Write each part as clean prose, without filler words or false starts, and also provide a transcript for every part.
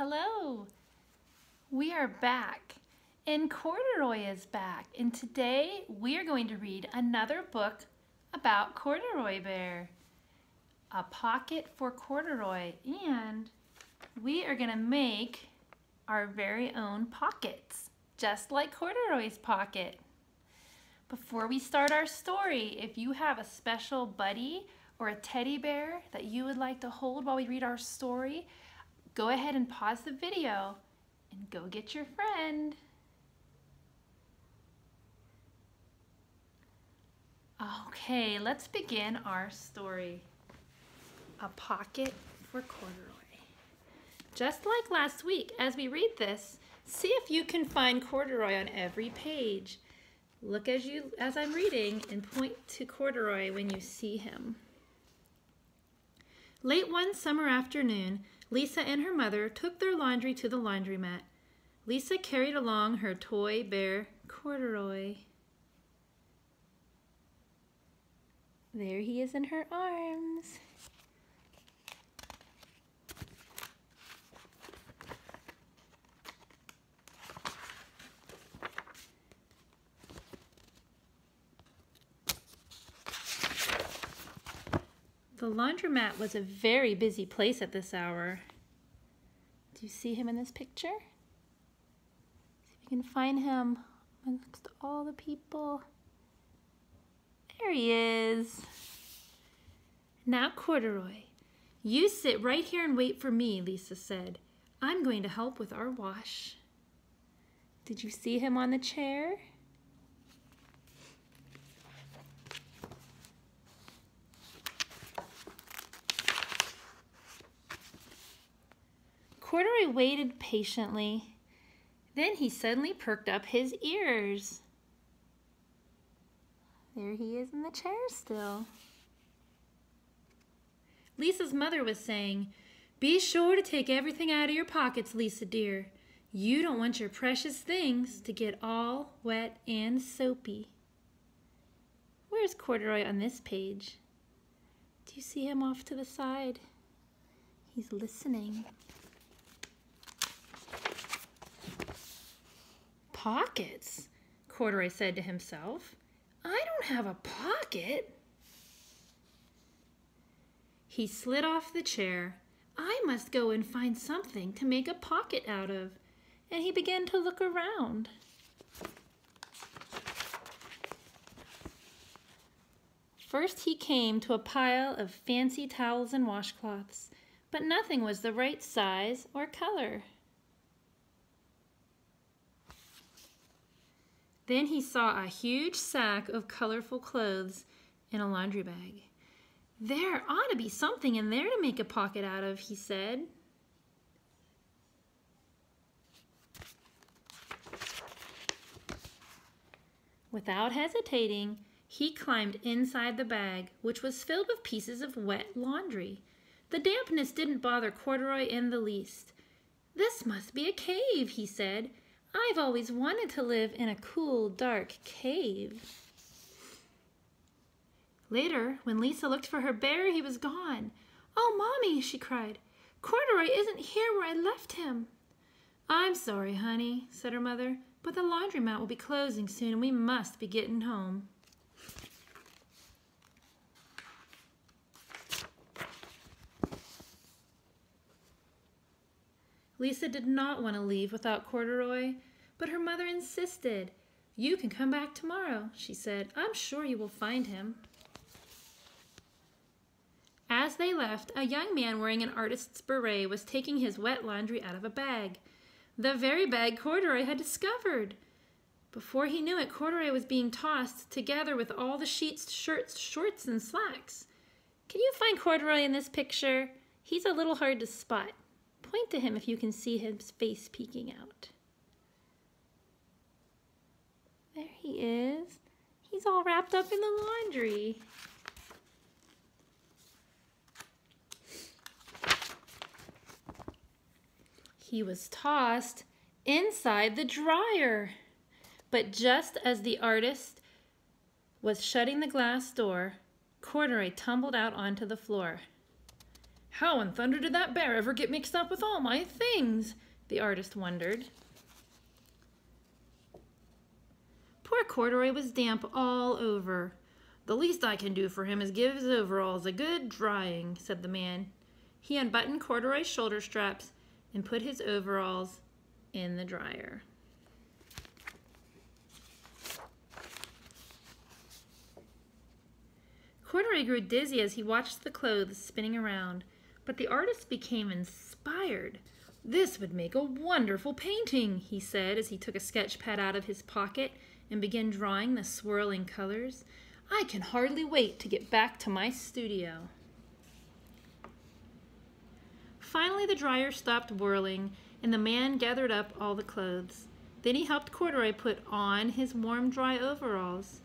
Hello, we are back and Corduroy is back, and today we are going to read another book about Corduroy Bear, A Pocket for Corduroy, and we are going to make our very own pockets, just like Corduroy's pocket. Before we start our story, if you have a special buddy or a teddy bear that you would like to hold while we read our story, go ahead and pause the video and go get your friend. Okay, let's begin our story. A Pocket for Corduroy. Just like last week, as we read this, see if you can find corduroy on every page. Look as I'm reading and point to Corduroy when you see him. Late one summer afternoon, Lisa and her mother took their laundry to the laundromat. Lisa carried along her toy bear, Corduroy. There he is in her arms. The laundromat was a very busy place at this hour. Do you see him in this picture? See if you can find him amongst all the people. There he is. Now, Corduroy, you sit right here and wait for me, Lisa said. I'm going to help with our wash. Did you see him on the chair? Corduroy waited patiently. Then he suddenly perked up his ears. There he is in the chair still. Lisa's mother was saying, "Be sure to take everything out of your pockets, Lisa dear. You don't want your precious things to get all wet and soapy." Where's Corduroy on this page? Do you see him off to the side? He's listening. Pockets, Corduroy said to himself. I don't have a pocket. He slid off the chair. I must go and find something to make a pocket out of. And he began to look around. First he came to a pile of fancy towels and washcloths, but nothing was the right size or color. Then he saw a huge sack of colorful clothes in a laundry bag. There ought to be something in there to make a pocket out of, he said. Without hesitating, he climbed inside the bag, which was filled with pieces of wet laundry. The dampness didn't bother Corduroy in the least. This must be a cave, he said. I've always wanted to live in a cool, dark cave. Later, when Lisa looked for her bear, he was gone. Oh, Mommy, she cried. Corduroy isn't here where I left him. I'm sorry, honey, said her mother, but the laundromat will be closing soon and we must be getting home. Lisa did not want to leave without Corduroy, but her mother insisted. You can come back tomorrow, she said. I'm sure you will find him. As they left, a young man wearing an artist's beret was taking his wet laundry out of a bag. The very bag Corduroy had discovered. Before he knew it, Corduroy was being tossed together with all the sheets, shirts, shorts, and slacks. Can you find Corduroy in this picture? He's a little hard to spot. Point to him if you can see his face peeking out. There he is. He's all wrapped up in the laundry. He was tossed inside the dryer. But just as the artist was shutting the glass door, Corduroy tumbled out onto the floor. How in thunder did that bear ever get mixed up with all my things? The artist wondered. Poor Corduroy was damp all over. The least I can do for him is give his overalls a good drying, said the man. He unbuttoned Corduroy's shoulder straps and put his overalls in the dryer. Corduroy grew dizzy as he watched the clothes spinning around, but the artist became inspired. This would make a wonderful painting, he said as he took a sketch pad out of his pocket and began drawing the swirling colors. I can hardly wait to get back to my studio. Finally, the dryer stopped whirling, and the man gathered up all the clothes. Then he helped Corduroy put on his warm, dry overalls.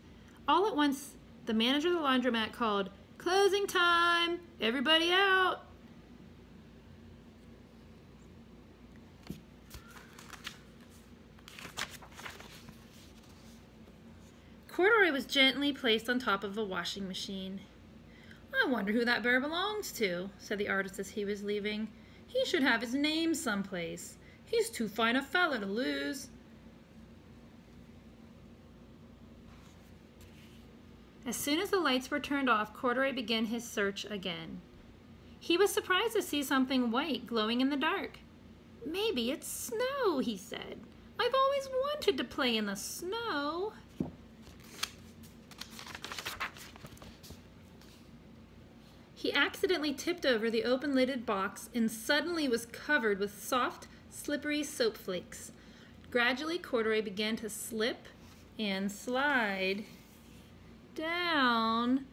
All at once, the manager of the laundromat called, "Closing time! Everybody out!" Corduroy was gently placed on top of a washing machine. I wonder who that bear belongs to, said the artist as he was leaving. He should have his name someplace. He's too fine a fellow to lose. As soon as the lights were turned off, Corduroy began his search again. He was surprised to see something white glowing in the dark. Maybe it's snow, he said. I've always wanted to play in the snow. He accidentally tipped over the open-lidded box and suddenly was covered with soft, slippery soap flakes. Gradually, Corduroy began to slip and slide down.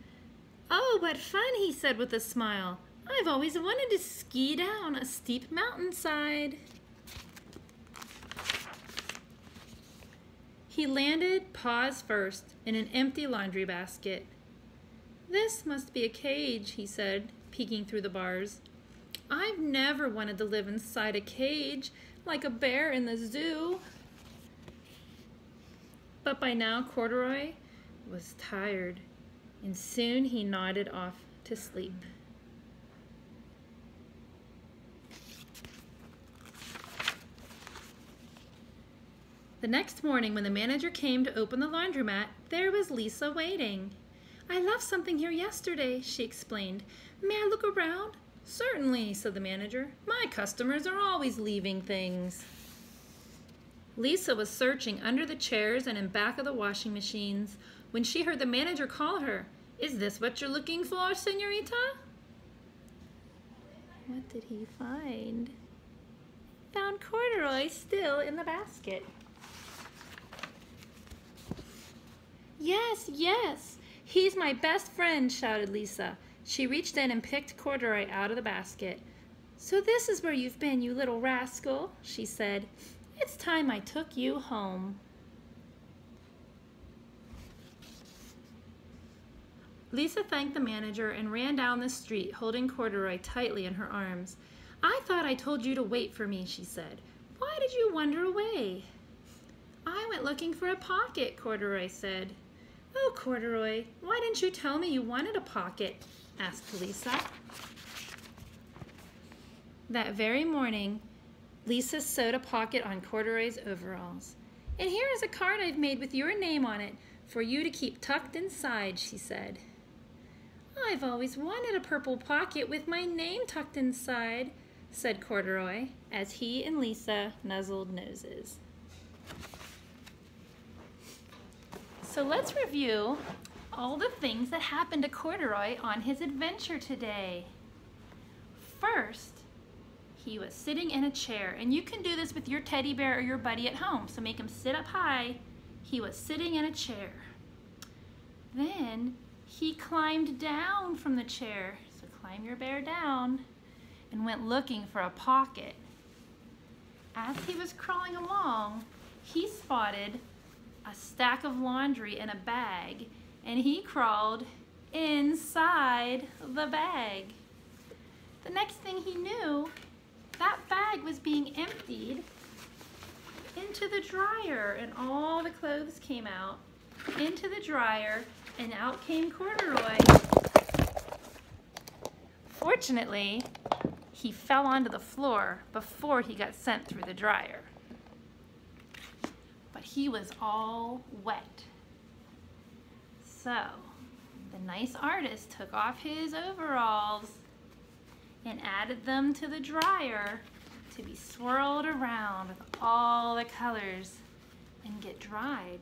Oh, what fun, he said with a smile. I've always wanted to ski down a steep mountainside. He landed, paws first, in an empty laundry basket. This must be a cage, he said, peeking through the bars. I've never wanted to live inside a cage like a bear in the zoo. But by now, Corduroy was tired, and soon he nodded off to sleep. The next morning, when the manager came to open the laundromat, there was Lisa waiting. I left something here yesterday, she explained. May I look around? Certainly, said the manager. My customers are always leaving things. Lisa was searching under the chairs and in back of the washing machines when she heard the manager call her. Is this what you're looking for, señorita? What did he find? Found Corduroy still in the basket. Yes, yes. He's my best friend, shouted Lisa. She reached in and picked Corduroy out of the basket. So this is where you've been, you little rascal, she said. It's time I took you home. Lisa thanked the manager and ran down the street, holding Corduroy tightly in her arms. I thought I told you to wait for me, she said. Why did you wander away? I went looking for a pocket, Corduroy said. Oh, Corduroy, why didn't you tell me you wanted a pocket? Asked Lisa. That very morning, Lisa sewed a pocket on Corduroy's overalls. And here is a card I've made with your name on it for you to keep tucked inside, she said. I've always wanted a purple pocket with my name tucked inside, said Corduroy, as he and Lisa nuzzled noses. So let's review all the things that happened to Corduroy on his adventure today. First, he was sitting in a chair, and you can do this with your teddy bear or your buddy at home, so make him sit up high. He was sitting in a chair. Then he climbed down from the chair, so climb your bear down, and went looking for a pocket. As he was crawling along, he spotted a stack of laundry in a bag, and he crawled inside the bag. The next thing he knew, that bag was being emptied into the dryer, and all the clothes came out into the dryer, and out came Corduroy. Fortunately, he fell onto the floor before he got sent through the dryer. But he was all wet. So the nice artist took off his overalls and added them to the dryer to be swirled around with all the colors and get dried.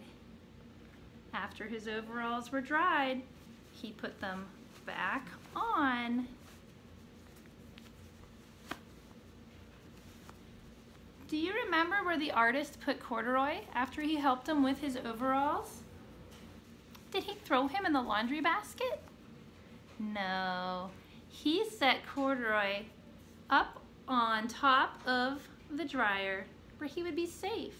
After his overalls were dried, he put them back on. Do you remember where the artist put Corduroy after he helped him with his overalls? Did he throw him in the laundry basket? No. He set Corduroy up on top of the dryer where he would be safe.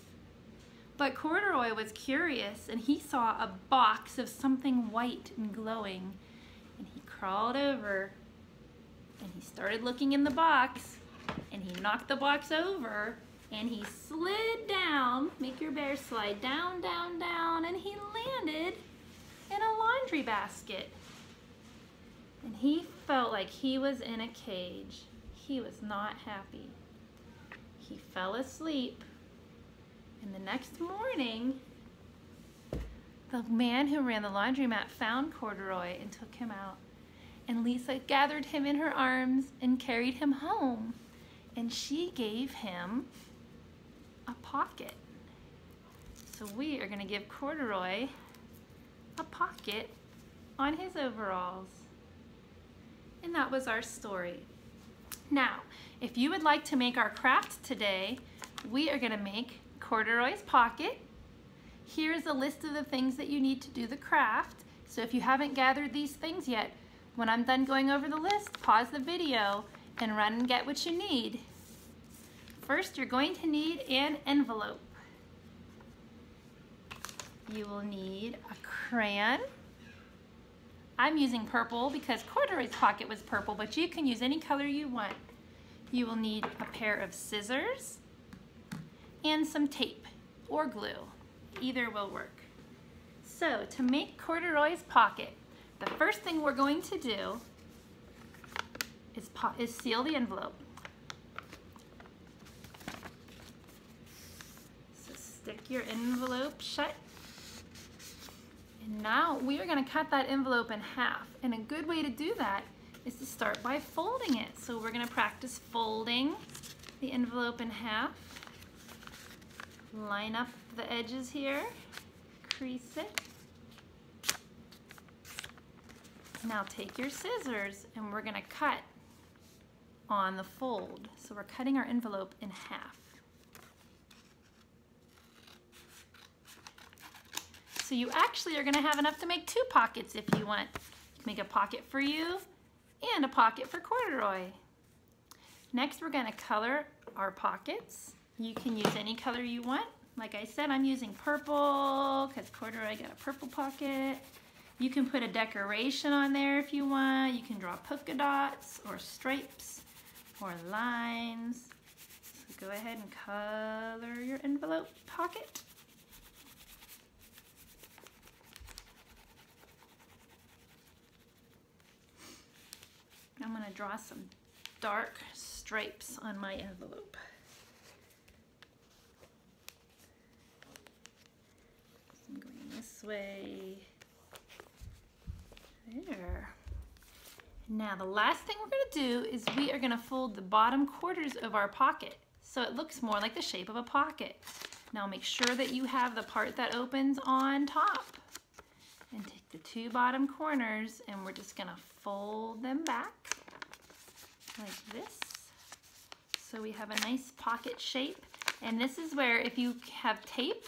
But Corduroy was curious and he saw a box of something white and glowing, and he crawled over and he started looking in the box, and he knocked the box over and he slid down. Make your bear slide down, down, down, and he landed in a laundry basket. And he felt like he was in a cage. He was not happy. He fell asleep. And the next morning, the man who ran the laundromat found Corduroy and took him out. And Lisa gathered him in her arms and carried him home. And she gave him a pocket. So we are going to give Corduroy a pocket on his overalls. And that was our story. Now, if you would like to make our craft today, we are going to make Corduroy's pocket. Here's a list of the things that you need to do the craft. So if you haven't gathered these things yet, when I'm done going over the list, pause the video and run and get what you need. First, you're going to need an envelope. You will need a crayon. I'm using purple because Corduroy's pocket was purple, but you can use any color you want. You will need a pair of scissors and some tape or glue. Either will work. So to make Corduroy's pocket, the first thing we're going to do is seal the envelope. So stick your envelope shut. And now we are going to cut that envelope in half. And a good way to do that is to start by folding it. So we're going to practice folding the envelope in half. Line up the edges here, crease it. Now take your scissors and we're going to cut on the fold. So we're cutting our envelope in half. So you actually are going to have enough to make 2 pockets if you want. Make a pocket for you and a pocket for Corduroy. Next, we're going to color our pockets. You can use any color you want. Like I said, I'm using purple because Corduroy got a purple pocket. You can put a decoration on there if you want. You can draw polka dots or stripes or lines. So go ahead and color your envelope pocket. I'm going to draw some dark stripes on my envelope. So I'm going this way. There. Now the last thing we're going to do is we are going to fold the bottom quarters of our pocket so it looks more like the shape of a pocket. Now make sure that you have the part that opens on top. And take the 2 bottom corners and we're just going to fold them back like this. So we have a nice pocket shape. And this is where if you have tape,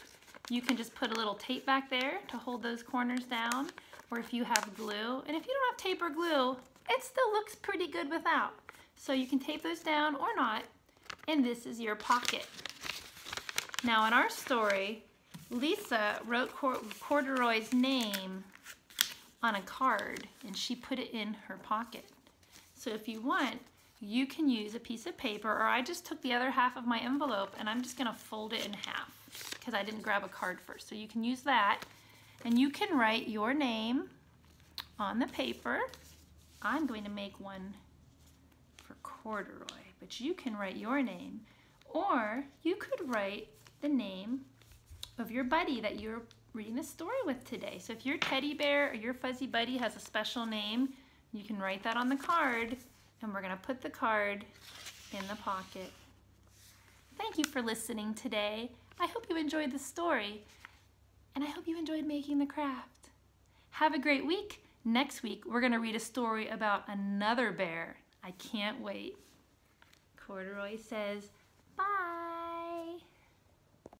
you can just put a little tape back there to hold those corners down. Or if you have glue. And if you don't have tape or glue, it still looks pretty good without. So you can tape those down or not. And this is your pocket. Now in our story, Lisa wrote Corduroy's name on a card and she put it in her pocket. So if you want, you can use a piece of paper, or I just took the other half of my envelope and I'm just going to fold it in half because I didn't grab a card first. So you can use that and you can write your name on the paper. I'm going to make one for Corduroy but you can write your name. Or you could write the name of your buddy that you're reading the story with today. So if your teddy bear or your fuzzy buddy has a special name, you can write that on the card, and we're going to put the card in the pocket. Thank you for listening today. I hope you enjoyed the story, and I hope you enjoyed making the craft. Have a great week. Next week, we're going to read a story about another bear. I can't wait. Corduroy says, bye.